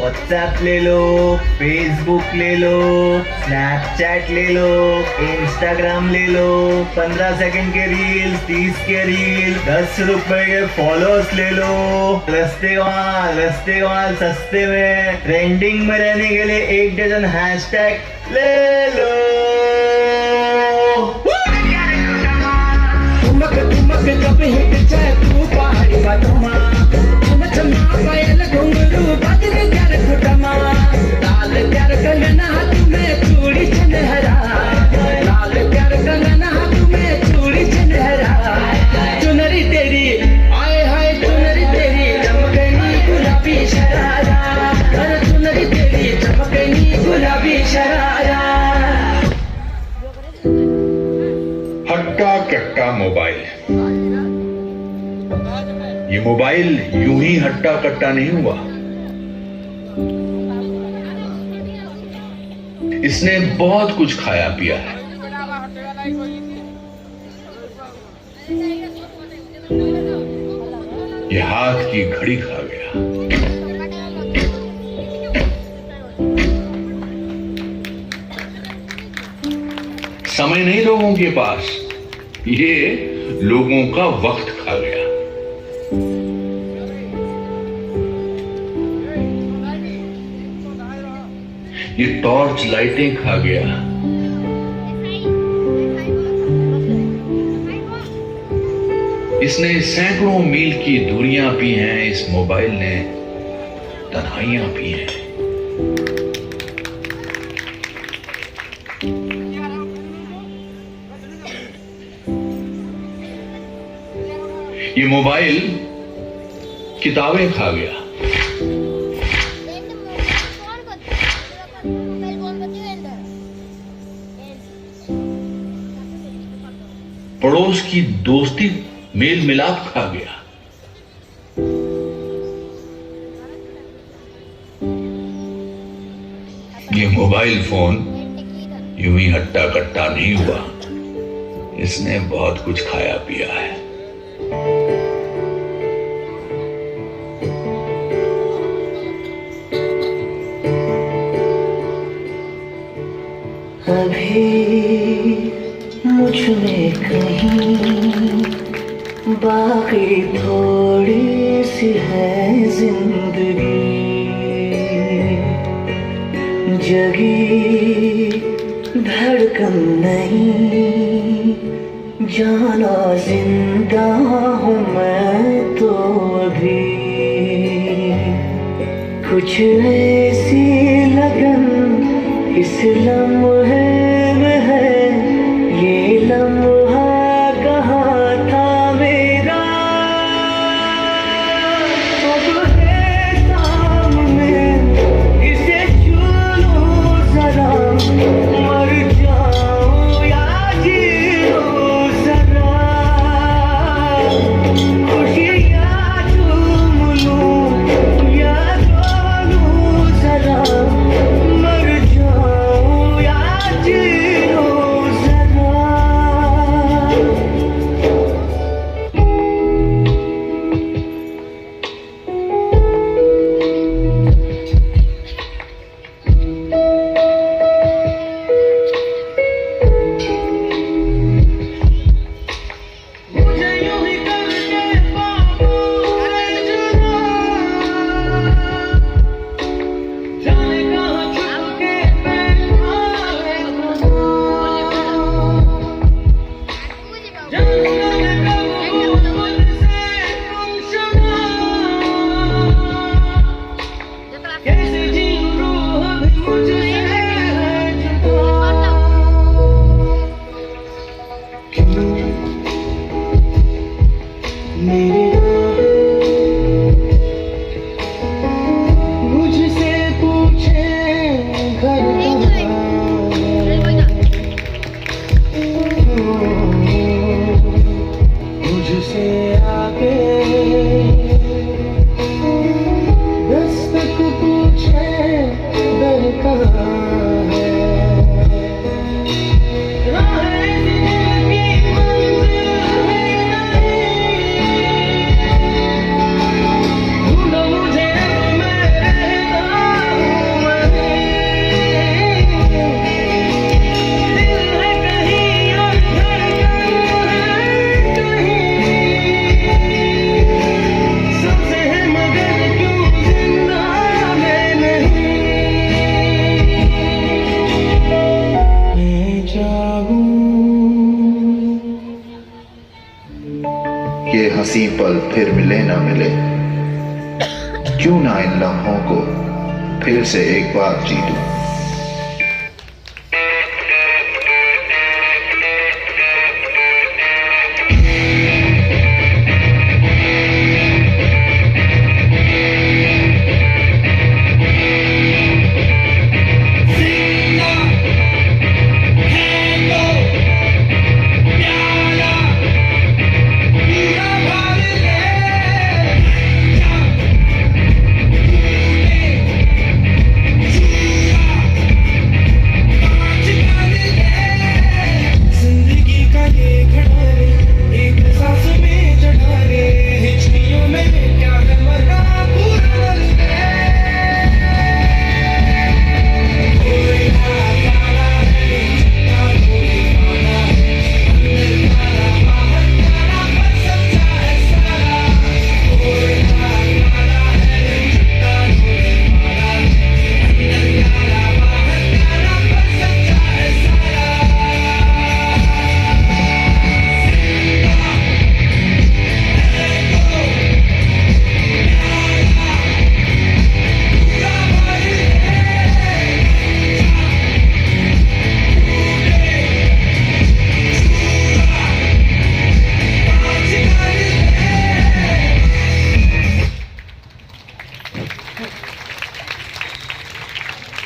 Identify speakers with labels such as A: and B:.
A: WhatsApp ले लो, Facebook ले लो, Snapchat ले लो, इंस्टाग्राम ले लो, 15 सेकंड के रील्स, 30 के रील, 10 रुपए के फॉलोअर्स ले लो। रस्ते कमाल सस्ते में ट्रेंडिंग में रहने के लिए 1 डजन हैशटैग ले लो।
B: हट्टा कट्टा मोबाइल। ये मोबाइल यूं ही हट्टा कट्टा नहीं हुआ। इसने बहुत कुछ खाया पिया है। ये हाथ की घड़ी खा गया। समय नहीं लोगों के पास, ये लोगों का वक्त खा गया। ये टॉर्च लाइटें खा गया। इसने सैकड़ों मील की दूरियां पी हैं। इस मोबाइल ने तन्हाइयां पी हैं। ये मोबाइल किताबें खा गया। पड़ोस की दोस्ती मेल मिलाप खा गया। ये मोबाइल फोन यूं ही हट्टा कट्टा नहीं हुआ। इसने बहुत कुछ खाया पिया है।
C: अभी मुझ में कहीं बाकी थोड़ी सी है जिंदगी। जगी धड़कन नहीं, जाना जिंदा हूँ मैं तो अभी। कुछ ऐसी लगन इस लम्हे में है, ये लम्हा कहाँ था मेरा। अब है सामने, इसे छू लो जरा। मर जाऊं या जी लो जरा। खुशियाँ चूम लूं या रो लूं जरा। मर जाऊं या जी लो जरा। मुझे यूं ही करके बाबू रे जुदा। जाने कहाँ छुप के बैठा है जाने कब मुझसे गुमशुदा। कैसे जीऊं रूह भी मुझसे है जुदा। क्यों मेरे मुझसे पूछे घर कहाँ।
D: ये हंसी पल फिर मिले न मिले, क्यों ना इन लम्हों को फिर से एक बार जी लूं।